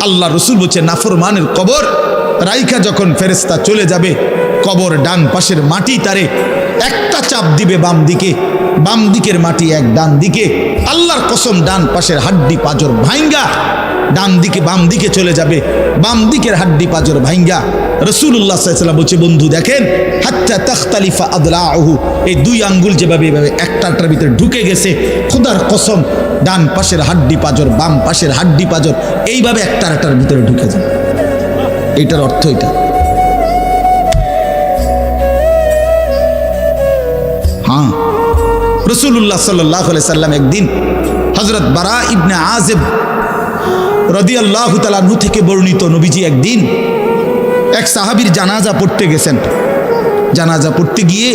আল্লাহ রসুল বলছে নাফরমানের কবর রাইখা যখন ফেরেশতা চলে যাবে, কবর ডান পাশের মাটি তারে একটা চাপ দিবে বাম দিকে, বাম দিকের মাটি এক ডান দিকে। আল্লাহর কসম ডান পাশের হাড্ডি পাঁজর ভাঙ্গা ডান দিকে বাম দিকে চলে যাবে, বাম দিকের হাড্ডি পাঁজর ভাঙ্গা। রাসূলুল্লাহ সাল্লাল্লাহু আলাইহি ওয়াসাল্লাম বলছে, বন্ধু দেখেন, হাত্তা তাখতালিফা আদলাউহু, এই দুই আঙ্গুল যেভাবে এভাবে একটার ভিতরে ঢুকে গেছে, খোদার কসম ডান পাশের হাড্ডি পাঁজর বাম পাশের হাড্ডি পাঁজর এইভাবে একটার ভিতরে ঢুকে যায়। এটার অর্থ এটা। হ্যাঁ, রাসূলুল্লাহ সাল্লাল্লাহু আলাইহি সাল্লাম একদিন হযরত বারা ইবনে আযিব রাদিয়াল্লাহু তাআলা আনহু থেকে বর্ণিত, নবীজি একদিন এক সাহাবীর জানাজা পড়তে গেছেন। জানাজা পড়তে গিয়ে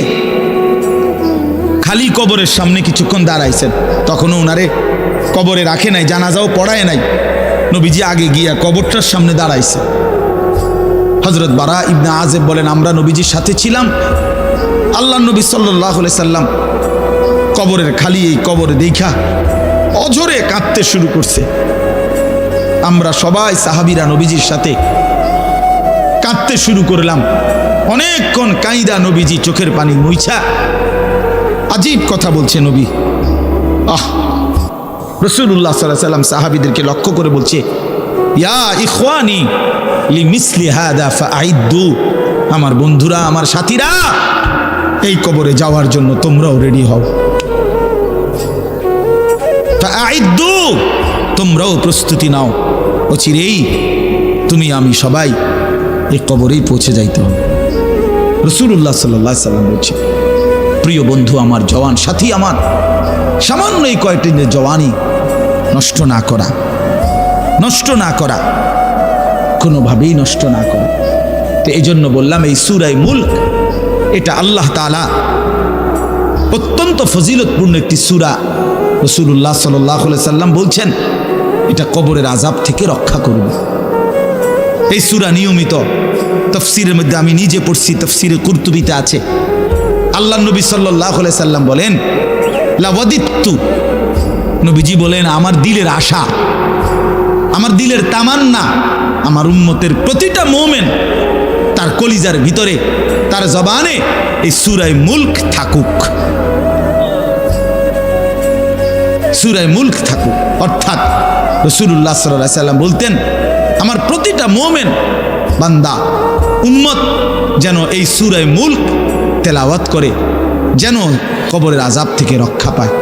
খালি কবরের সামনে কিছুক্ষণ দাঁড়াইছেন। তখনও ওনারে কবরে রাখে নাই, জানাজাও পড়ায় নাই। নবীজি আগে গিয়া কবরটার সামনে দাঁড়াইছে। হযরত বারা ইবনে আযিব বলেন, আমরা নবীজির সাথে ছিলাম। আল্লাহ নবী সাল্লাল্লাহু আলাইহি সাল্লাম কবরের খালি এই কবর দেখা অঝরে কাঁদতে শুরু করছে। আমরা সবাই সাহাবীরা নবীজির সাথে কাঁদতে শুরু করলাম। অনেকক্ষণ কাইদা নবীজি চোখের পানি মুইছা আজীব কথা বলছে নবী। রাসূলুল্লাহ সাল্লাল্লাহু আলাইহি সাল্লাম সাহাবীদেরকে লক্ষ্য করে বলছে, ইয়া ইখওয়ানি লিমিসলি হাদা ফাআইদ্দু, আমার বন্ধুরা, আমার সাথীরা, এই কবরে যাওয়ার জন্য তোমরাও রেডি হও। ফাআইদ্দু, তোমরাও প্রস্তুতি নাও, অচিরেই তুমি আমি সবাই এই কবরেই পৌঁছে যাইতে হবে। রাসূলুল্লাহ সাল্লাল্লাহু আলাইহি সাল্লাম বলছে, প্রিয় বন্ধু আমার, জওয়ান সাথী আমার, সামান্য এই কয়েকটি জওয়ানি নষ্ট না করা, নষ্ট না করা, কোনোভাবেই নষ্ট না করা। তো এই জন্য বললাম, এই সূরা মুলক এটা আল্লাহ তাআলা অত্যন্ত ফজিলতপূর্ণ একটি সূরা। রাসূলুল্লাহ সাল্লাল্লাহু আলাইহি সাল্লাম বলছেন এটা কবরের আযাব থেকে রক্ষা করবে। এই সূরা নিয়মিত তাফসীরের মধ্যে আমি নিজে পড়ছি, তাফসীরে কুরতুবীতে আছে। আল্লাহ নবী সাল্লাল্লাহু আলাইহি সাল্লাম বলেন, লাওয়াদিত্তু, নবীজি বলেন আমার দিলের আশা, আমার দিলের তামান্না, আমার উম্মতের প্রতিটা মুমিন তার কলিজার ভিতরে, তার জবানে এই সূরা মুলক থাকুক, সূরা মুলক থাকুক। অর্থাৎ রাসূলুল্লাহ সাল্লাল্লাহু আলাইহি সাল্লাম বলতেন, আমার প্রতিটা মুমিন বান্দা উম্মত যেন এই সূরা মুলক তেলাওয়াত করে, যেন কবরের আযাব থেকে রক্ষা পায়।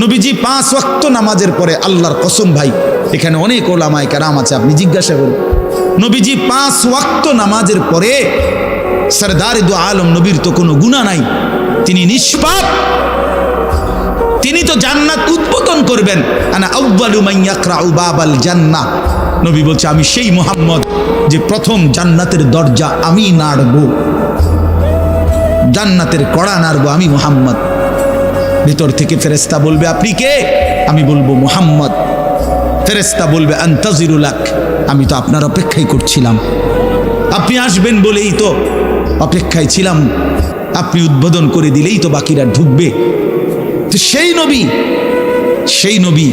নবীজি 5 ওয়াক্ত নামাজের পরে, আল্লাহর কসম ভাই, এখানে অনেক ওলামায়ে কেরাম আছে, আপনি জিজ্ঞাসা করুন, নবীজি 5 ওয়াক্ত নামাজের পরে, সরদারে দু আলম নবীর তো কোনো গুনাহ নাই, তিনি নিষ্পাপ, তিনি তো জান্নাত উদ্বোধন করবেন। আনা আউয়ালু মান ইয়াকরাউ বাবাল জান্নাহ, নবী বলছে আমি সেই মুহাম্মদ যে প্রথম জান্নাতের দরজা আমি নাড়ব, জান্নাতের কড়া নাড়ব আমি মুহাম্মদ। ভিতর থেকে ফেরেশতা বলবে, আপনি কে? আমি বলবো মুহাম্মদ। ফেরেশতা বলবে, আনতাজিরুলাক, আমি তো আপনার অপেক্ষাই করছিলাম, আপনি আসবেন বলেই তো অপেক্ষায় ছিলাম, আপনি উদ্বোধন করে দিলেই তো বাকিরা ঢুকবে। তো সেই নবী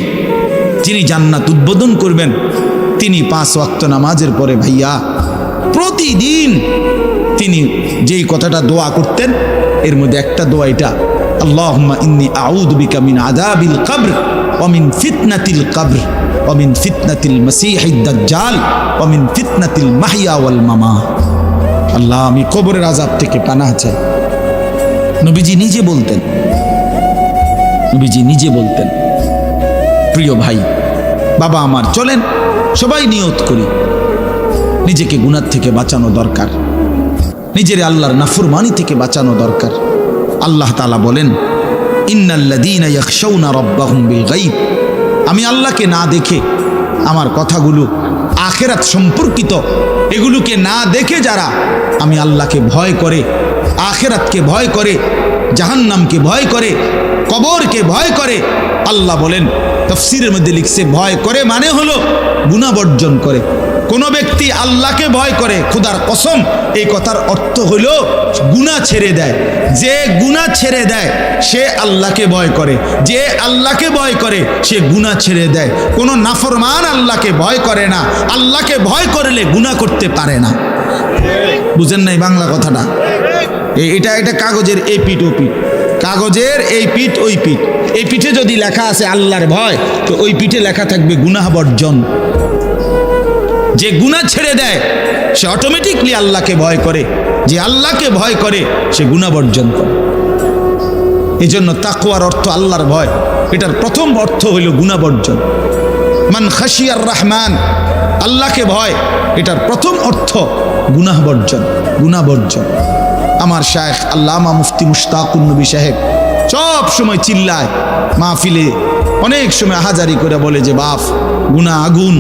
যিনি জান্নাত উদ্বোধন করবেন, তিনি 5 ওয়াক্ত নামাজের পরে ভাইয়া প্রতিদিন তিনি যেই কথাটা দোয়া করতেন, এর মধ্যে একটা দোয়া এটা, আল্লাহুম্মা ইন্নী আউযু বিকা মিন আযাবিল কবর ওয়া মিন ফিতনাতিল কবর ওয়া মিন ফিতনাতিল মাসীহিদ দাজ্জাল ওয়া মিন ফিতনাতিল মাহইয়া ওয়াল মামাত। আল্লাহ, আমি কবরের আযাব থেকে পানাহ চাই। নবীজি নিজে বলতেন, নবীজি নিজে বলতেন। প্রিয় ভাই, বাবা আমার, চলেন সবাই নিয়ত করি, নিজেকে গুনাহ থেকে বাঁচানো দরকার, নিজের আল্লাহর নাফরমানি থেকে বাঁচানো দরকার। আল্লাহ তাআলা বলেন, ইন্নাল্লাযীনা ইয়াখশাউনা রাব্বাহুম বিল গায়ব, আমি আল্লাহকে না দেখে, আমার কথাগুলো আখিরাত সম্পর্কিত, এগুলোকে না দেখে যারা আমি আল্লাহকে ভয় করে, আখিরাতকে ভয় করে, জাহান্নামকে ভয় করে, কবরকে ভয় করে, আল্লাহ বলেন, তাফসীরের মধ্যে লিখছে ভয় করে মানে হলো গুনাহ বর্জন করে। কোন ব্যক্তি আল্লাহকে ভয় করে, খোদার কসম এই কথার অর্থ হইল গুনাহ ছেড়ে দেয়। যে গুনাহ ছেড়ে দেয় সে আল্লাহকে ভয় করে, যে আল্লাহকে ভয় করে সে গুনাহ ছেড়ে দেয়। কোনো নাফরমান আল্লাহকে ভয় করে না, আল্লাহকে ভয় করলে গুনাহ করতে পারে না। বুঝেন নাই বাংলা কথাটা? এটা কাগজের এই পিঠ ও পিঠ, কাগজের এই পিঠ ওই পিঠ। এই পিঠে যদি লেখা আছে আল্লাহর ভয়, তো ওই পিঠে লেখা থাকবে গুনাহ বর্জন। যে গুনাহ ছেড়ে দেয় সে অটোমেটিকলি আল্লাহকে ভয় করে, যে আল্লাহকে ভয় করে সে গুনাহ বর্জন করে। এই জন্য তাকওয়ার অর্থ আল্লাহর ভয়, এটার প্রথম অর্থ হইল গুনাহ বর্জন। মান খাশিয়ার রহমান, আল্লাহকে ভয়, এটার প্রথম অর্থ গুনাহ বর্জন, গুনাহ বর্জন। আমার শায়েখ আল্লামা মুফতি মুশতাকুন নবী সাহেব সব সময় চিল্লায় মাহফিলে, অনেক সময় হাজারি করে বলে যে বাপ গুনাহ আগুন,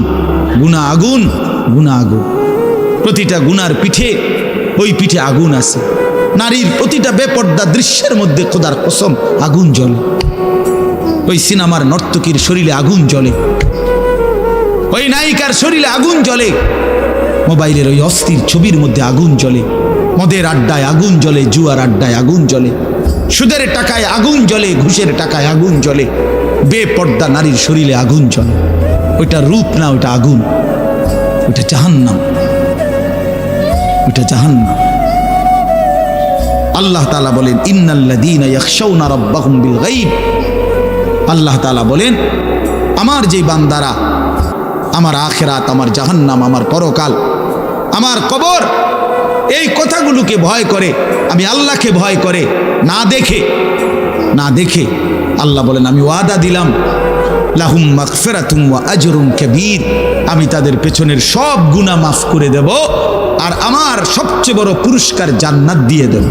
গুনাহ আগুন, গুনাহ আগুন। প্রতিটা গুনার পিঠে ওই পিঠে আগুন আছে। নারীর প্রতিটা বেপর্দা দৃশ্যের মধ্যে খোদার কসম আগুন জ্বলে। ওই সিনেমার নর্তকীর শরীরে আগুন জ্বলে, ওই নায়িকার শরীরে আগুন জ্বলে, মোবাইলের ওই অস্থির ছবির মধ্যে আগুন জ্বলে, মদের আড্ডায় আগুন জ্বলে, জুয়ার আড্ডায় আগুন জ্বলে, সুদের টাকায় আগুন জ্বলে, ঘুষের টাকায় আগুন জ্বলে, বেপর্দা নারীর শরীরে আগুন জ্বলে। ওইটা রূপ না, ওইটা আগুন, ওইটা জাহান্নাম, ওইটা জাহান্নাম। আল্লাহ তাআলা বলেন ইন্নাল্লাযীনা ইয়াখশাউনা রাব্বাহুম বিল গায়ব। আল্লাহ তাআলা বলেন আমার যে বান্দারা আমার আখিরাত, আমার জাহান্নাম, আমার পরকাল, আমার কবর, এই কথাগুলোকে ভয় করে, আমি আল্লাহকে ভয় করে, না দেখে আল্লাহ বলেন আমি ওয়াদা দিলাম লাহুম মাগফিরাতুম ওয়া আজরুন কাবীর, আমি তাদের পেছনের সব গুনাহ মাফ করে দেব আর আমার সবচেয়ে বড় পুরস্কার জান্নাত দিয়ে দেব।